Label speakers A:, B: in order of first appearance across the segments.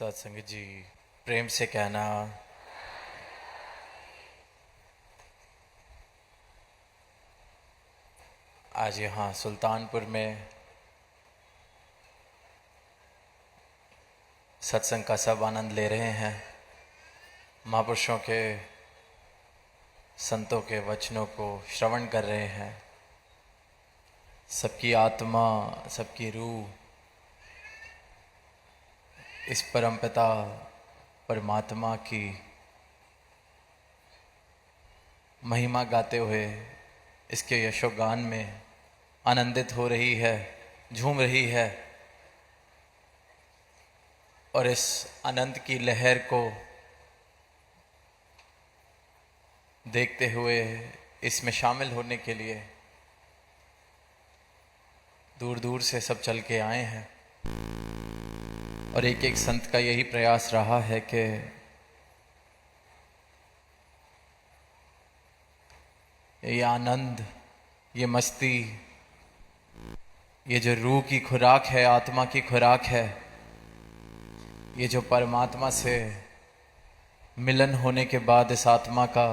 A: सत्संग जी, प्रेम से कहना आज यहाँ सुल्तानपुर में सत्संग का सब आनंद ले रहे हैं। महापुरुषों के संतों के वचनों को श्रवण कर रहे हैं। सबकी आत्मा, सबकी रूह इस परमपिता परमात्मा की महिमा गाते हुए इसके यशोगान में आनंदित हो रही है, झूम रही है और इस आनंद की लहर को देखते हुए इसमें शामिल होने के लिए दूर दूर से सब चल के आए हैं। और एक एक संत का यही प्रयास रहा है कि ये आनंद, ये मस्ती, ये जो रूह की खुराक है, आत्मा की खुराक है, ये जो परमात्मा से मिलन होने के बाद इस आत्मा का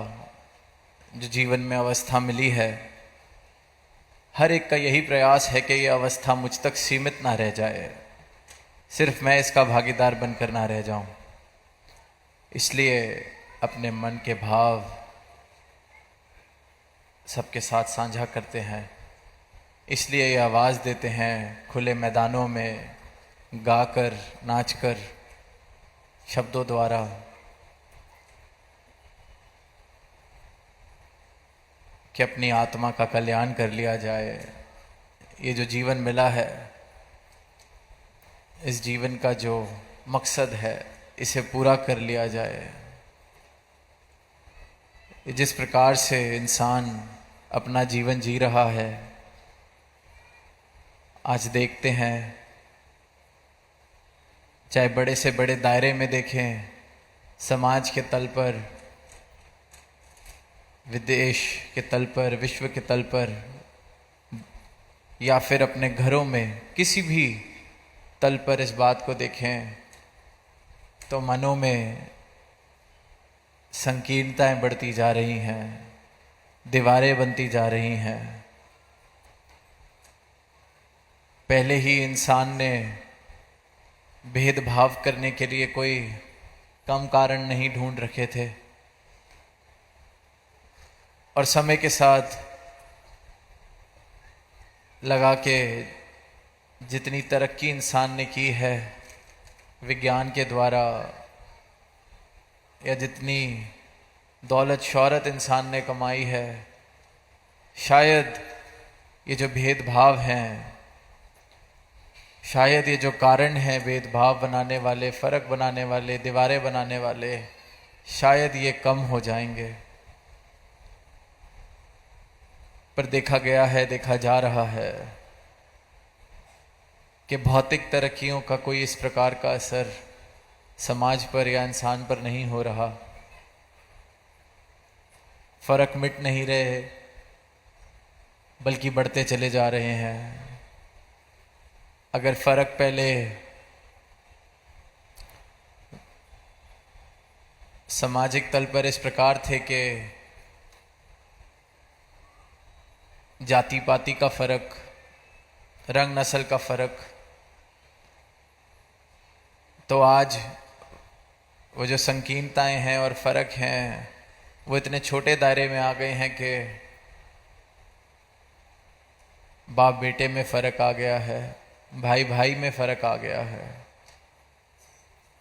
A: जो जीवन में अवस्था मिली है, हर एक का यही प्रयास है कि ये अवस्था मुझ तक सीमित ना रह जाए, सिर्फ मैं इसका भागीदार बनकर ना रह जाऊं। इसलिए अपने मन के भाव सबके साथ साझा करते हैं, इसलिए ये आवाज़ देते हैं खुले मैदानों में गाकर, नाचकर, शब्दों द्वारा, कि अपनी आत्मा का कल्याण कर लिया जाए। ये जो जीवन मिला है, इस जीवन का जो मकसद है, इसे पूरा कर लिया जाए। जिस प्रकार से इंसान अपना जीवन जी रहा है, आज देखते हैं, चाहे बड़े से बड़े दायरे में देखें, समाज के तल पर, विदेश के तल पर, विश्व के तल पर, या फिर अपने घरों में किसी भी तल पर इस बात को देखें तो मनों में संकीर्णताएं बढ़ती जा रही हैं, दीवारें बनती जा रही हैं। पहले ही इंसान ने भेदभाव करने के लिए कोई कम कारण नहीं ढूंढ रखे थे, और समय के साथ लगा के जितनी तरक्की इंसान ने की है विज्ञान के द्वारा, या जितनी दौलत शौहरत इंसान ने कमाई है, शायद ये जो भेदभाव हैं, शायद ये जो कारण हैं भेदभाव बनाने वाले, फ़र्क बनाने वाले, दीवारें बनाने वाले, शायद ये कम हो जाएंगे। पर देखा गया है, देखा जा रहा है कि भौतिक तरक्कियों का कोई इस प्रकार का असर समाज पर या इंसान पर नहीं हो रहा। फर्क मिट नहीं रहे, बल्कि बढ़ते चले जा रहे हैं। अगर फर्क पहले सामाजिक तल पर इस प्रकार थे कि जाति पाति का फर्क, रंग नस्ल का फर्क, तो आज वो जो संकीर्णताएं हैं और फर्क हैं वो इतने छोटे दायरे में आ गए हैं कि बाप बेटे में फर्क आ गया है, भाई भाई में फर्क आ गया है।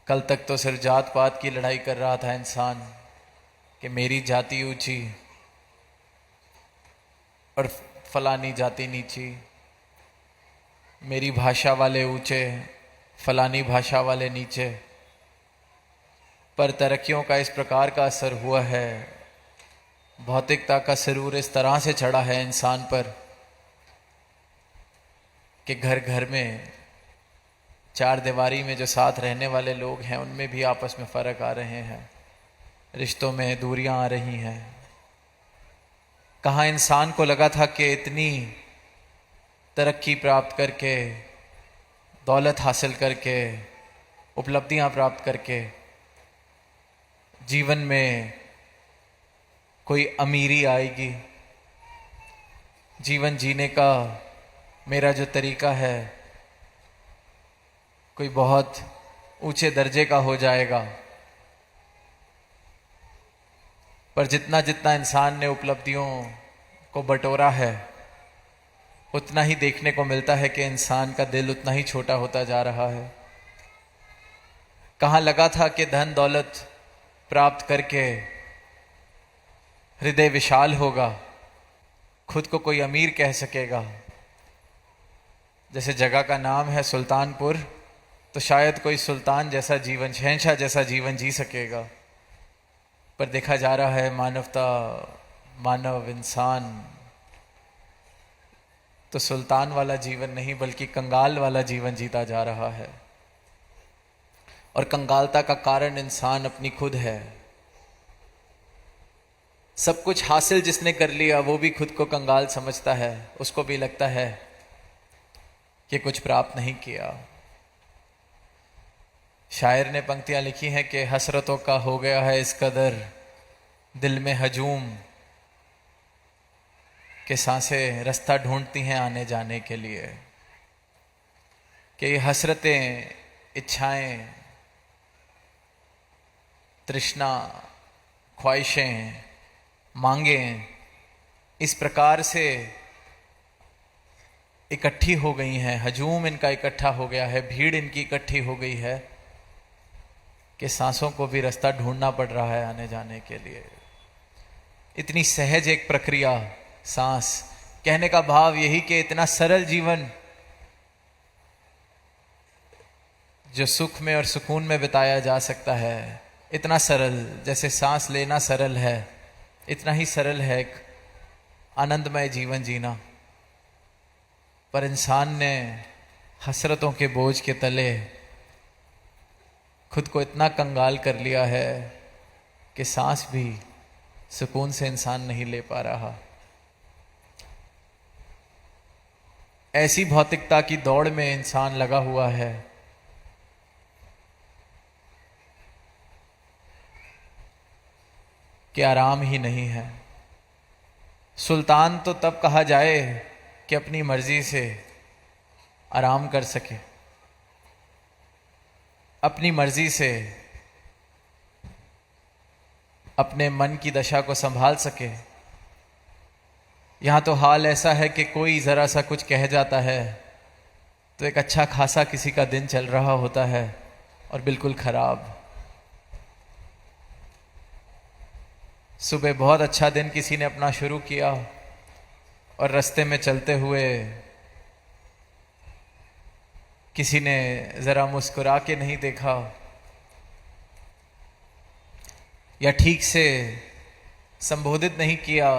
A: कल तक तो सिर्फ जात पात की लड़ाई कर रहा था इंसान कि मेरी जाति ऊंची और फलानी जाति नीची, मेरी भाषा वाले ऊंचे, फलानी भाषा वाले नीचे। पर तरक्कियों का इस प्रकार का असर हुआ है, भौतिकता का सरूर इस तरह से चढ़ा है इंसान पर कि घर घर में, चार दीवारी में जो साथ रहने वाले लोग हैं उनमें भी आपस में फ़र्क आ रहे हैं, रिश्तों में दूरियां आ रही हैं। कहाँ इंसान को लगा था कि इतनी तरक्की प्राप्त करके, दौलत हासिल करके, उपलब्धियां प्राप्त करके जीवन में कोई अमीरी आएगी, जीवन जीने का मेरा जो तरीका है कोई बहुत ऊंचे दर्जे का हो जाएगा। पर जितना जितना इंसान ने उपलब्धियों को बटोरा है, उतना ही देखने को मिलता है कि इंसान का दिल उतना ही छोटा होता जा रहा है। कहाँ लगा था कि धन दौलत प्राप्त करके हृदय विशाल होगा, खुद को कोई अमीर कह सकेगा। जैसे जगह का नाम है सुल्तानपुर, तो शायद कोई सुल्तान जैसा जीवन, शहंशाह जैसा जीवन जी सकेगा। पर देखा जा रहा है मानवता, मानव इंसान तो सुल्तान वाला जीवन नहीं बल्कि कंगाल वाला जीवन जीता जा रहा है। और कंगालता का कारण इंसान अपनी खुद है। सब कुछ हासिल जिसने कर लिया वो भी खुद को कंगाल समझता है, उसको भी लगता है कि कुछ प्राप्त नहीं किया। शायर ने पंक्तियां लिखी हैं कि हसरतों का हो गया है इस कदर दिल में हजूम कि सांसें रास्ता ढूंढती हैं आने जाने के लिए। कि ये हसरतें, इच्छाएं, तृष्णा, ख्वाहिशें, मांगें इस प्रकार से इकट्ठी हो गई हैं, हजूम इनका इकट्ठा हो गया है, भीड़ इनकी इकट्ठी हो गई है कि सांसों को भी रास्ता ढूंढना पड़ रहा है आने जाने के लिए। इतनी सहज एक प्रक्रिया सांस, कहने का भाव यही कि इतना सरल जीवन जो सुख में और सुकून में बिताया जा सकता है, इतना सरल, जैसे सांस लेना सरल है, इतना ही सरल है एक आनंदमय जीवन जीना। पर इंसान ने हसरतों के बोझ के तले खुद को इतना कंगाल कर लिया है कि सांस भी सुकून से इंसान नहीं ले पा रहा। ऐसी भौतिकता की दौड़ में इंसान लगा हुआ है कि आराम ही नहीं है। सुल्तान तो तब कहा जाए कि अपनी मर्जी से आराम कर सके, अपनी मर्जी से अपने मन की दशा को संभाल सके। यहाँ तो हाल ऐसा है कि कोई ज़रा सा कुछ कह जाता है तो एक अच्छा खासा किसी का दिन चल रहा होता है और बिल्कुल खराब। सुबह बहुत अच्छा दिन किसी ने अपना शुरू किया और रास्ते में चलते हुए किसी ने ज़रा मुस्कुरा के नहीं देखा या ठीक से संबोधित नहीं किया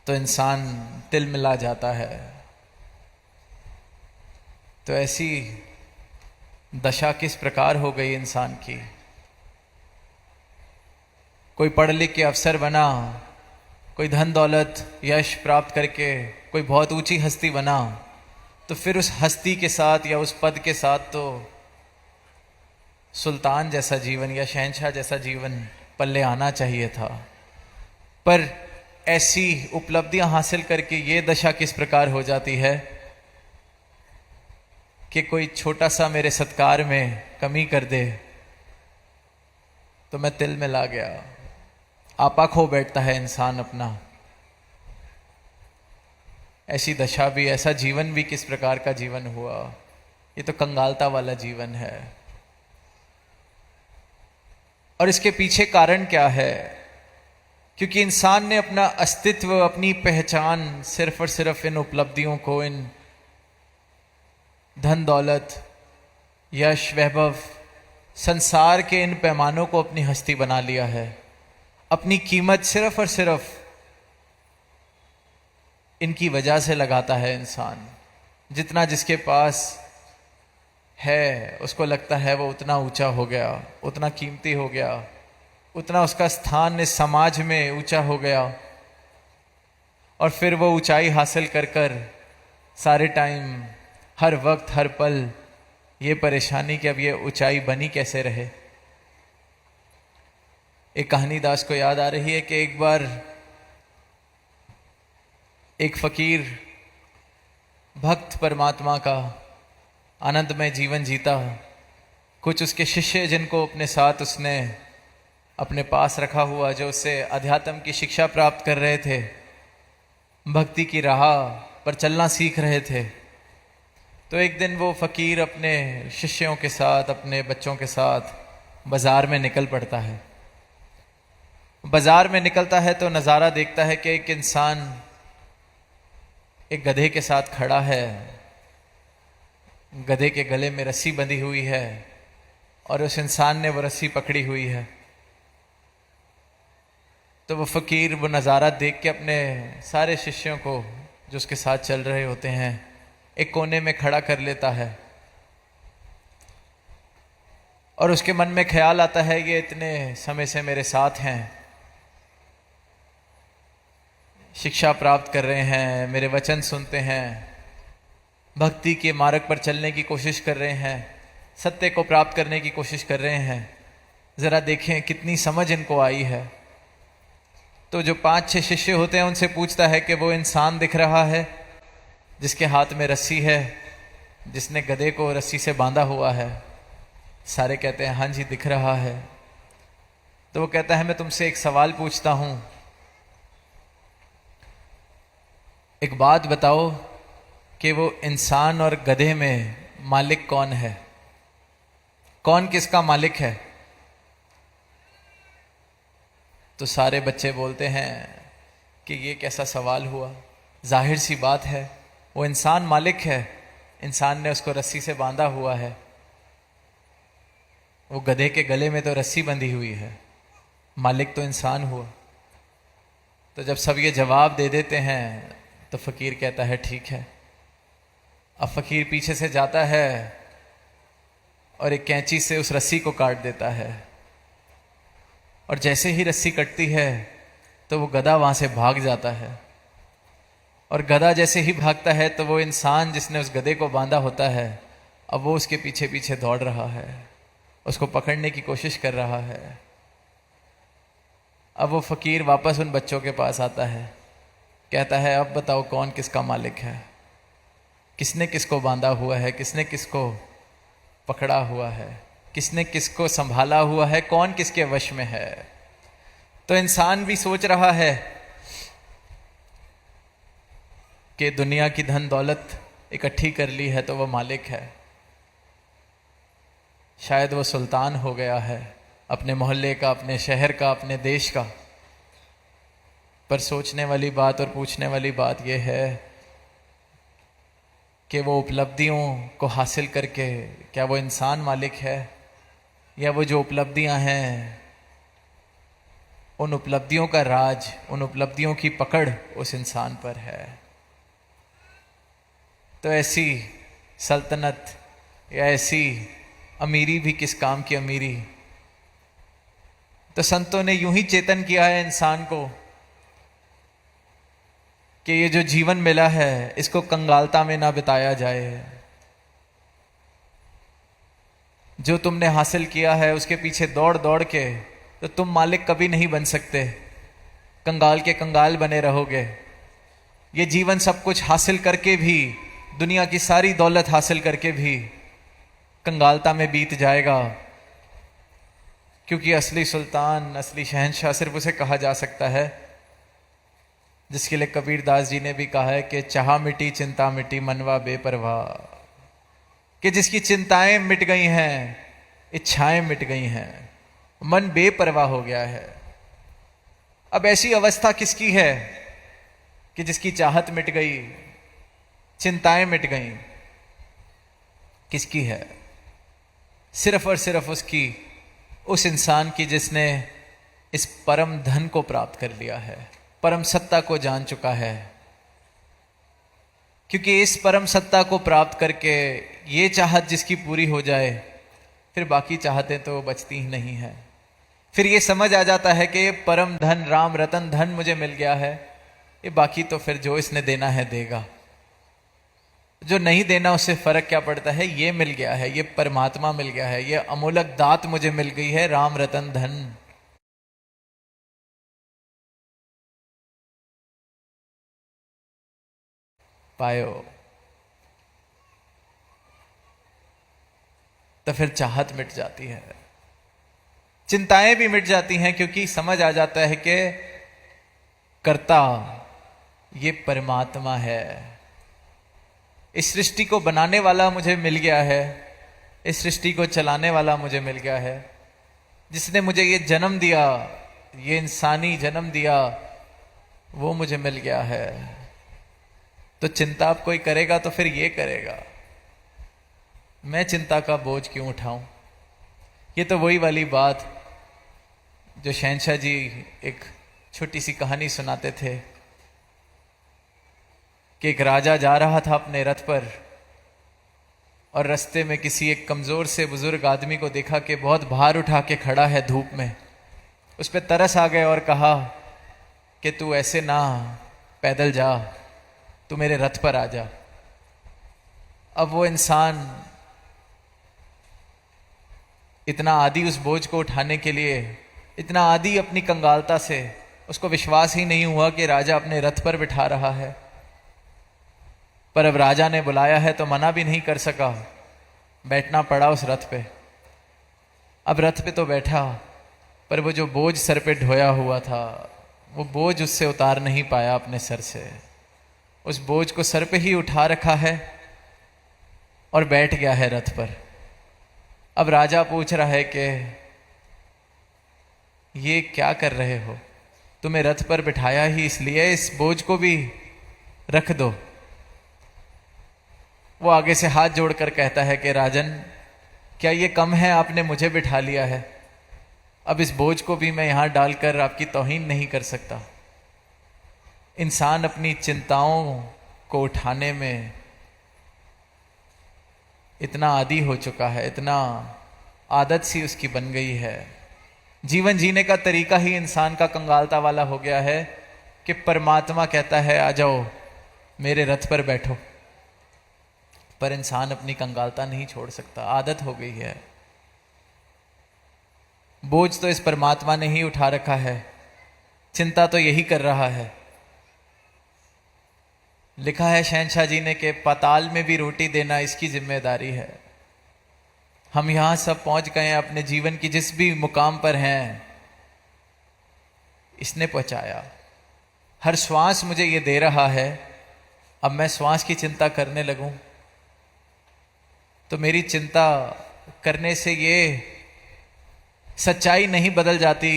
A: तो इंसान तिल मिला जाता है। तो ऐसी दशा किस प्रकार हो गई इंसान की। कोई पढ़ लिख के अफसर बना, कोई धन दौलत यश प्राप्त करके कोई बहुत ऊंची हस्ती बना, तो फिर उस हस्ती के साथ या उस पद के साथ तो सुल्तान जैसा जीवन या शहंशाह जैसा जीवन पल्ले आना चाहिए था। पर ऐसी उपलब्धियां हासिल करके ये दशा किस प्रकार हो जाती है कि कोई छोटा सा मेरे सत्कार में कमी कर दे तो मैं तिल में ला गया, आपा खो बैठता है इंसान अपना। ऐसी दशा भी, ऐसा जीवन भी किस प्रकार का जीवन हुआ। ये तो कंगालता वाला जीवन है। और इसके पीछे कारण क्या है? क्योंकि इंसान ने अपना अस्तित्व, अपनी पहचान सिर्फ और सिर्फ इन उपलब्धियों को, इन धन दौलत, यश, वैभव, संसार के इन पैमानों को अपनी हस्ती बना लिया है। अपनी कीमत सिर्फ और सिर्फ इनकी वजह से लगाता है इंसान। जितना जिसके पास है उसको लगता है वो उतना ऊंचा हो गया, उतना कीमती हो गया, उतना उसका स्थान इस समाज में ऊंचा हो गया। और फिर वो ऊंचाई हासिल कर कर सारे टाइम, हर वक्त, हर पल ये परेशानी कि अब ये ऊंचाई बनी कैसे रहे। एक कहानी दास को याद आ रही है कि एक बार एक फकीर भक्त परमात्मा का आनंदमय जीवन जीता, कुछ उसके शिष्य जिनको अपने साथ उसने अपने पास रखा हुआ, जो उससे अध्यात्म की शिक्षा प्राप्त कर रहे थे, भक्ति की राह पर चलना सीख रहे थे। तो एक दिन वो फकीर अपने शिष्यों के साथ, अपने बच्चों के साथ बाजार में निकल पड़ता है। बाजार में निकलता है तो नज़ारा देखता है कि एक इंसान एक गधे के साथ खड़ा है, गधे के गले में रस्सी बंधी हुई है और उस इंसान ने वो रस्सी पकड़ी हुई है। तो वो फकीर वो नज़ारा देख के अपने सारे शिष्यों को जो उसके साथ चल रहे होते हैं एक कोने में खड़ा कर लेता है और उसके मन में ख्याल आता है ये इतने समय से मेरे साथ हैं, शिक्षा प्राप्त कर रहे हैं, मेरे वचन सुनते हैं, भक्ति के मार्ग पर चलने की कोशिश कर रहे हैं, सत्य को प्राप्त करने की कोशिश कर रहे हैं, ज़रा देखें कितनी समझ इनको आई है। तो जो 5-6 शिष्य होते हैं उनसे पूछता है कि वो इंसान दिख रहा है जिसके हाथ में रस्सी है, जिसने गधे को रस्सी से बांधा हुआ है? सारे कहते हैं हाँ जी दिख रहा है। तो वो कहता है मैं तुमसे एक सवाल पूछता हूं, एक बात बताओ कि वो इंसान और गधे में मालिक कौन है? कौन किसका मालिक है? तो सारे बच्चे बोलते हैं कि ये कैसा सवाल हुआ, जाहिर सी बात है वो इंसान मालिक है, इंसान ने उसको रस्सी से बांधा हुआ है, वो गधे के गले में तो रस्सी बंधी हुई है, मालिक तो इंसान हुआ। तो जब सब ये जवाब दे देते हैं तो फकीर कहता है ठीक है। अब फकीर पीछे से जाता है और एक कैंची से उस रस्सी को काट देता है और जैसे ही रस्सी कटती है तो वो गधा वहां से भाग जाता है और गधा जैसे ही भागता है तो वो इंसान जिसने उस गधे को बांधा होता है अब वो उसके पीछे पीछे दौड़ रहा है, उसको पकड़ने की कोशिश कर रहा है। अब वो फकीर वापस उन बच्चों के पास आता है, कहता है अब बताओ कौन किसका मालिक है, किसने किसको बांधा हुआ है, किसने किसको पकड़ा हुआ है, किसने किसको संभाला हुआ है, कौन किसके वश में है? तो इंसान भी सोच रहा है कि दुनिया की धन दौलत इकट्ठी कर ली है तो वो मालिक है, शायद वो सुल्तान हो गया है अपने मोहल्ले का, अपने शहर का, अपने देश का। पर सोचने वाली बात और पूछने वाली बात यह है कि वो उपलब्धियों को हासिल करके क्या वो इंसान मालिक है, या वो जो उपलब्धियां हैं उन उपलब्धियों का राज, उन उपलब्धियों की पकड़ उस इंसान पर है? तो ऐसी सल्तनत या ऐसी अमीरी भी किस काम की अमीरी? तो संतों ने यूं ही चेतन किया है इंसान को कि ये जो जीवन मिला है इसको कंगालता में ना बिताया जाए। जो तुमने हासिल किया है उसके पीछे दौड़ दौड़ के तो तुम मालिक कभी नहीं बन सकते, कंगाल के कंगाल बने रहोगे। ये जीवन सब कुछ हासिल करके भी, दुनिया की सारी दौलत हासिल करके भी कंगालता में बीत जाएगा, क्योंकि असली सुल्तान, असली शहंशाह सिर्फ उसे कहा जा सकता है जिसके लिए कबीर दास जी ने भी कहा है कि चाह मिटी चिंता मिटी मनवा बेपरवाह, कि जिसकी चिंताएं मिट गई हैं, इच्छाएं मिट गई हैं, मन बेपरवाह हो गया है। अब ऐसी अवस्था किसकी है कि जिसकी चाहत मिट गई, चिंताएं मिट गई? किसकी है? सिर्फ और सिर्फ उसकी, उस इंसान की जिसने इस परम धन को प्राप्त कर लिया है, परम सत्ता को जान चुका है। क्योंकि इस परम सत्ता को प्राप्त करके ये चाहत जिसकी पूरी हो जाए, फिर बाकी चाहतें तो बचती ही नहीं है। फिर ये समझ आ जाता है कि ये परम धन, राम रतन धन मुझे मिल गया है, ये बाकी तो फिर जो इसने देना है देगा। जो नहीं देना उससे फर्क क्या पड़ता है, ये मिल गया है, ये परमात्मा मिल गया है, ये अमूलक दात मुझे मिल गई है, राम रतन धन। पायो तो फिर चाहत मिट जाती है, चिंताएं भी मिट जाती हैं, क्योंकि समझ आ जाता है कि कर्ता ये परमात्मा है। इस सृष्टि को बनाने वाला मुझे मिल गया है, इस सृष्टि को चलाने वाला मुझे मिल गया है, जिसने मुझे ये जन्म दिया, ये इंसानी जन्म दिया, वो मुझे मिल गया है। तो चिंता अब कोई करेगा तो फिर ये करेगा, मैं चिंता का बोझ क्यों उठाऊं। ये तो वही वाली बात जो शहंशाह जी एक छोटी सी कहानी सुनाते थे कि एक राजा जा रहा था अपने रथ पर और रास्ते में किसी एक कमजोर से बुजुर्ग आदमी को देखा कि बहुत भार उठा के खड़ा है धूप में। उस पर तरस आ गए और कहा कि तू ऐसे ना पैदल जा, तू मेरे रथ पर आ जा। अब वो इंसान इतना आदी उस बोझ को उठाने के लिए, इतना आदी अपनी कंगालता से, उसको विश्वास ही नहीं हुआ कि राजा अपने रथ पर बिठा रहा है। पर अब राजा ने बुलाया है तो मना भी नहीं कर सका, बैठना पड़ा उस रथ पे। अब रथ पे तो बैठा, पर वो जो बोझ सर पे ढोया हुआ था, वो बोझ उससे उतार नहीं पाया अपने सर से। उस बोझ को सर पे ही उठा रखा है और बैठ गया है रथ पर। अब राजा पूछ रहा है कि ये क्या कर रहे हो, तुम्हें रथ पर बिठाया ही इसलिए, इस बोझ को भी रख दो। वो आगे से हाथ जोड़कर कहता है कि राजन, क्या ये कम है, आपने मुझे बिठा लिया है, अब इस बोझ को भी मैं यहां डालकर आपकी तौहीन नहीं कर सकता। इंसान अपनी चिंताओं को उठाने में इतना आदी हो चुका है, इतना आदत सी उसकी बन गई है, जीवन जीने का तरीका ही इंसान का कंगालता वाला हो गया है कि परमात्मा कहता है आ जाओ मेरे रथ पर बैठो, पर इंसान अपनी कंगालता नहीं छोड़ सकता, आदत हो गई है। बोझ तो इस परमात्मा ने ही उठा रखा है, चिंता तो यही कर रहा है। लिखा है शहंशाह जी ने कि पाताल में भी रोटी देना इसकी जिम्मेदारी है। हम यहां सब पहुंच गए हैं, अपने जीवन की जिस भी मुकाम पर हैं, इसने पहुंचाया। हर श्वास मुझे ये दे रहा है, अब मैं श्वास की चिंता करने लगूं तो मेरी चिंता करने से ये सच्चाई नहीं बदल जाती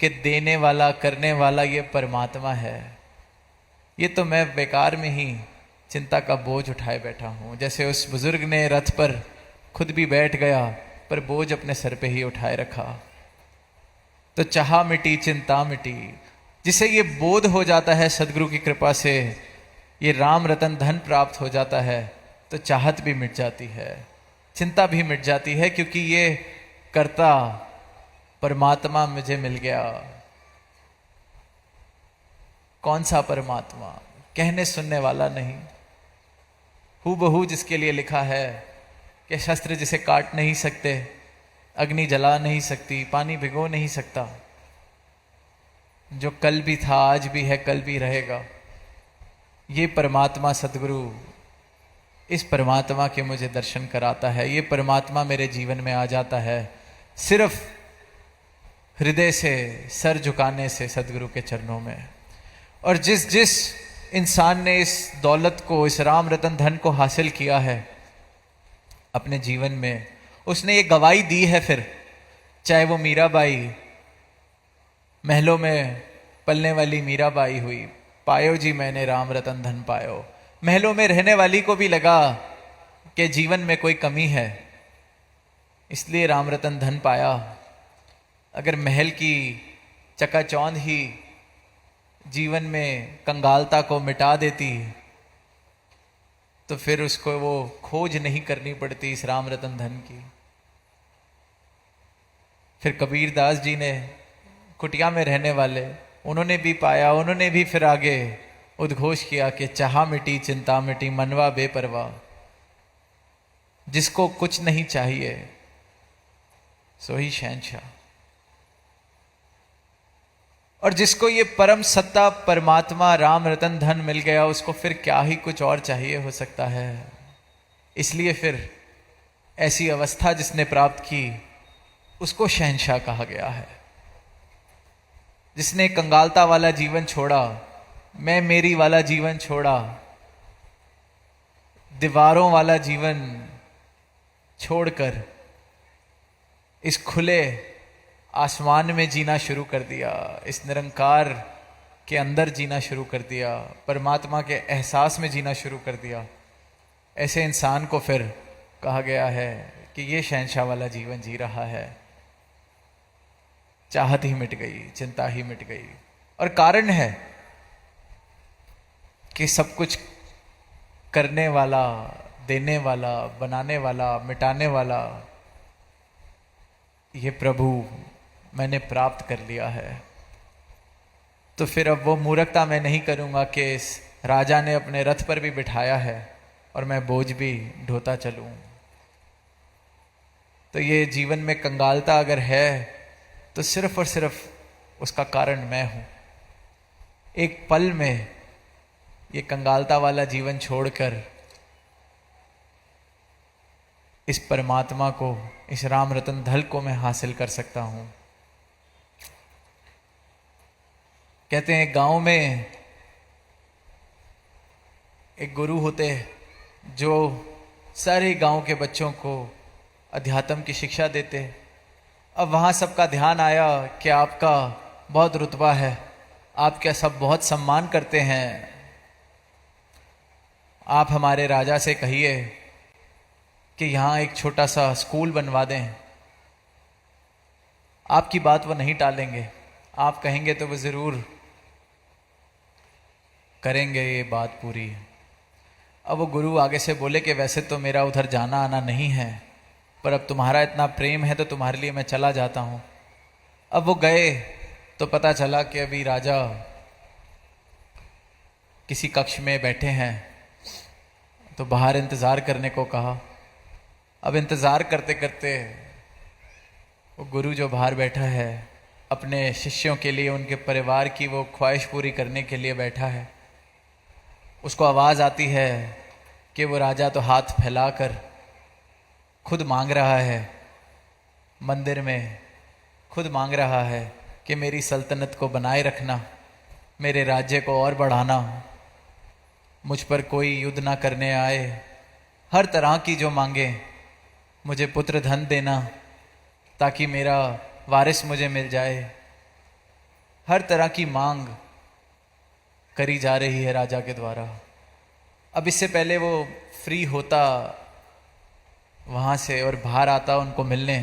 A: कि देने वाला करने वाला ये परमात्मा है। ये तो मैं बेकार में ही चिंता का बोझ उठाए बैठा हूं। जैसे उस बुजुर्ग ने रथ पर खुद भी बैठ गया, पर बोझ अपने सर पे ही उठाए रखा। तो चाह मिटी चिंता मिटी, जिसे ये बोध हो जाता है सदगुरु की कृपा से, ये राम रतन धन प्राप्त हो जाता है, तो चाहत भी मिट जाती है, चिंता भी मिट जाती है, क्योंकि ये कर्ता परमात्मा मुझे मिल गया। कौन सा परमात्मा? कहने सुनने वाला नहीं, हूबहू जिसके लिए लिखा है कि शस्त्र जिसे काट नहीं सकते, अग्नि जला नहीं सकती, पानी भिगो नहीं सकता, जो कल भी था आज भी है कल भी रहेगा, ये परमात्मा सदगुरु, इस परमात्मा के मुझे दर्शन कराता है। ये परमात्मा मेरे जीवन में आ जाता है सिर्फ हृदय से, सर झुकाने से सदगुरु के चरणों में। और जिस जिस इंसान ने इस दौलत को, इस राम रतन धन को हासिल किया है अपने जीवन में, उसने ये गवाही दी है फिर, चाहे वो मीराबाई, महलों में पलने वाली मीराबाई हुई, पायो जी मैंने राम रतन धन पायो। महलों में रहने वाली को भी लगा कि जीवन में कोई कमी है, इसलिए राम रतन धन पाया। अगर महल की चकाचौंध ही जीवन में कंगालता को मिटा देती तो फिर उसको वो खोज नहीं करनी पड़ती इस राम रतन धन की। फिर कबीर दास जी ने, कुटिया में रहने वाले, उन्होंने भी पाया, उन्होंने भी फिर आगे उद्घोष किया कि चाह मिटी चिंता मिटी मनवा बेपरवाह, जिसको कुछ नहीं चाहिए सो ही शहंशाह। और जिसको ये परम सत्ता परमात्मा राम रतन धन मिल गया, उसको फिर क्या ही कुछ और चाहिए हो सकता है। इसलिए फिर ऐसी अवस्था जिसने प्राप्त की उसको शहंशाह कहा गया है। जिसने कंगालता वाला जीवन छोड़ा, मैं मेरी वाला जीवन छोड़ा, दीवारों वाला जीवन छोड़कर इस खुले आसमान में जीना शुरू कर दिया, इस निरंकार के अंदर जीना शुरू कर दिया, परमात्मा के एहसास में जीना शुरू कर दिया, ऐसे इंसान को फिर कहा गया है कि ये शहंशाह वाला जीवन जी रहा है। चाहत ही मिट गई, चिंता ही मिट गई। और कारण है कि सब कुछ करने वाला, देने वाला, बनाने वाला, मिटाने वाला ये प्रभु मैंने प्राप्त कर लिया है। तो फिर अब वो मूर्खता मैं नहीं करूंगा कि इस राजा ने अपने रथ पर भी बिठाया है और मैं बोझ भी ढोता चलूं। तो ये जीवन में कंगालता अगर है तो सिर्फ और सिर्फ उसका कारण मैं हूं। एक पल में ये कंगालता वाला जीवन छोड़कर इस परमात्मा को, इस राम रतन धन को मैं हासिल कर सकता हूं। कहते हैं गांव में एक गुरु होते जो सारे गांव के बच्चों को अध्यात्म की शिक्षा देते। अब वहाँ सबका ध्यान आया कि आपका बहुत रुतबा है, आपका सब बहुत सम्मान करते हैं, आप हमारे राजा से कहिए कि यहाँ एक छोटा सा स्कूल बनवा दें। आपकी बात वो नहीं टालेंगे, आप कहेंगे तो वो ज़रूर करेंगे ये बात पूरी। अब वो गुरु आगे से बोले कि वैसे तो मेरा उधर जाना आना नहीं है, पर अब तुम्हारा इतना प्रेम है तो तुम्हारे लिए मैं चला जाता हूँ। अब वो गए तो पता चला कि अभी राजा किसी कक्ष में बैठे हैं, तो बाहर इंतज़ार करने को कहा। अब इंतज़ार करते करते वो गुरु जो बाहर बैठा है अपने शिष्यों के लिए, उनके परिवार की वो ख्वाहिश पूरी करने के लिए बैठा है। उसको आवाज़ आती है कि वो राजा तो हाथ फैलाकर खुद मांग रहा है, मंदिर में खुद मांग रहा है कि मेरी सल्तनत को बनाए रखना, मेरे राज्य को और बढ़ाना, मुझ पर कोई युद्ध ना करने आए, हर तरह की जो मांगे, मुझे पुत्र धन देना ताकि मेरा वारिस मुझे मिल जाए। हर तरह की मांग करी जा रही है राजा के द्वारा। अब इससे पहले वो फ्री होता वहाँ से और बाहर आता उनको मिलने,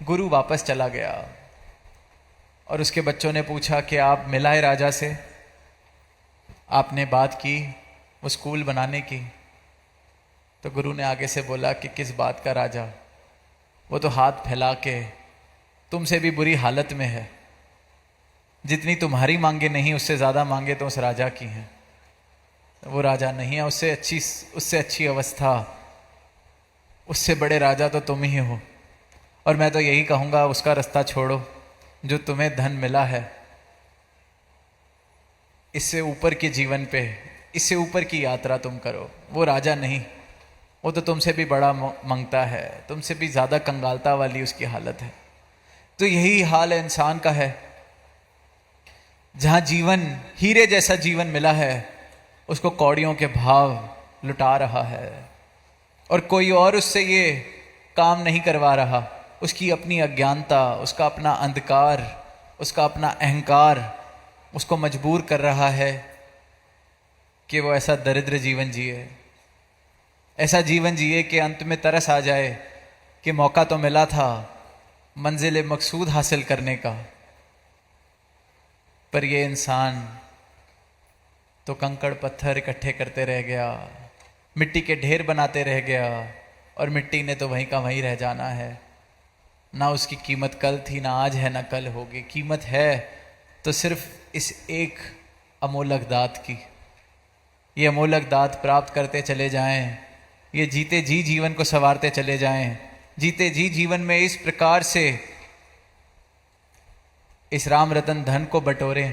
A: गुरु वापस चला गया और उसके बच्चों ने पूछा कि आप मिला है राजा से, आपने बात की वो स्कूल बनाने की? तो गुरु ने आगे से बोला कि किस बात का राजा, वो तो हाथ फैला के तुमसे भी बुरी हालत में है, जितनी तुम्हारी मांगे नहीं उससे ज़्यादा मांगे तो उस राजा की हैं। वो राजा नहीं है, उससे अच्छी अवस्था, उससे बड़े राजा तो तुम ही हो। और मैं तो यही कहूँगा उसका रास्ता छोड़ो जो तुम्हें धन मिला है, इससे ऊपर के जीवन पे, इससे ऊपर की यात्रा तुम करो। वो राजा नहीं, वो तो तुमसे भी बड़ा मांगता है, तुमसे भी ज़्यादा कंगालता वाली उसकी हालत है। तो यही हाल है इंसान का है, जहाँ जीवन हीरे जैसा जीवन मिला है उसको कौड़ियों के भाव लुटा रहा है, और कोई और उससे ये काम नहीं करवा रहा। उसकी अपनी अज्ञानता, उसका अपना अंधकार, उसका अपना अहंकार उसको मजबूर कर रहा है कि वो ऐसा दरिद्र जीवन जिए, ऐसा जीवन जिए कि अंत में तरस आ जाए कि मौका तो मिला था मंजिल मकसूद हासिल करने का, पर ये इंसान तो कंकड़ पत्थर इकट्ठे करते रह गया, मिट्टी के ढेर बनाते रह गया, और मिट्टी ने तो वहीं का वहीं रह जाना है। ना उसकी कीमत कल थी, ना आज है, ना कल होगी। कीमत है तो सिर्फ इस एक अमोलक दात की, ये अमोलक दात प्राप्त करते चले जाएं, ये जीते जी जीवन को संवारते चले जाएं, जीते जी जीवन में इस प्रकार से इस राम रतन धन को बटोरें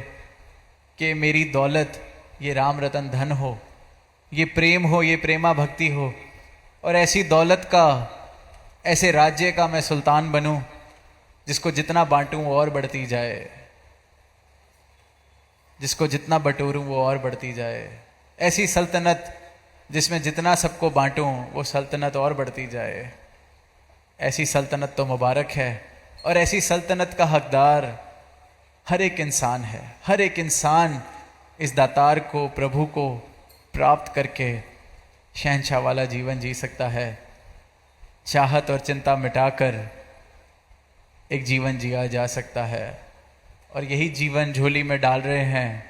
A: कि मेरी दौलत ये राम रतन धन हो, ये प्रेम हो, ये प्रेमा भक्ति हो, और ऐसी दौलत का, ऐसे राज्य का मैं सुल्तान बनूं जिसको जितना बांटूं वो और बढ़ती जाए, जिसको जितना बटोरूं वो और बढ़ती जाए। ऐसी सल्तनत जिसमें जितना सबको बांटूं वो सल्तनत और बढ़ती जाए। ऐसी सल्तनत तो मुबारक है, और ऐसी सल्तनत का हकदार हर एक इंसान है। हर एक इंसान इस दातार को, प्रभु को प्राप्त करके शहंशाह वाला जीवन जी सकता है। चाहत और चिंता मिटाकर एक जीवन जिया जा सकता है, और यही जीवन झोली में डाल रहे हैं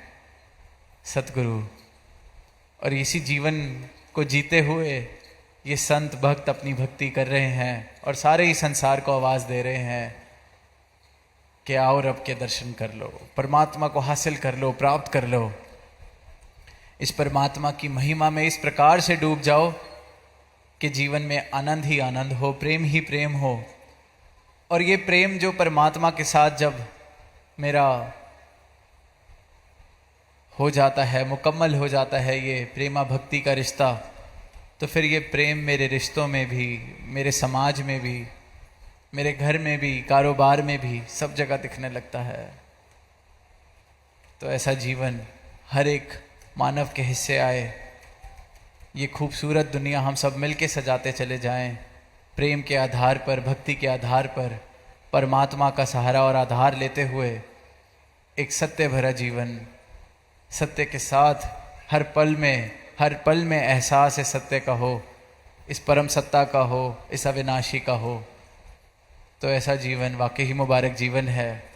A: सतगुरु, और इसी जीवन को जीते हुए ये संत भक्त अपनी भक्ति कर रहे हैं, और सारे ही संसार को आवाज़ दे रहे हैं कि आओ रब के दर्शन कर लो, परमात्मा को हासिल कर लो, प्राप्त कर लो। इस परमात्मा की महिमा में इस प्रकार से डूब जाओ कि जीवन में आनंद ही आनंद हो, प्रेम ही प्रेम हो। और ये प्रेम जो परमात्मा के साथ जब मेरा हो जाता है, मुकम्मल हो जाता है ये प्रेमा भक्ति का रिश्ता, तो फिर ये प्रेम मेरे रिश्तों में भी, मेरे समाज में भी, मेरे घर में भी, कारोबार में भी, सब जगह दिखने लगता है। तो ऐसा जीवन हर एक मानव के हिस्से आए, ये खूबसूरत दुनिया हम सब मिलके सजाते चले जाएं, प्रेम के आधार पर, भक्ति के आधार पर, परमात्मा का सहारा और आधार लेते हुए एक सत्य भरा जीवन, सत्य के साथ हर पल में एहसास है सत्य का हो, इस परम सत्ता का हो, इस अविनाशी का हो। तो ऐसा जीवन वाकई ही मुबारक जीवन है।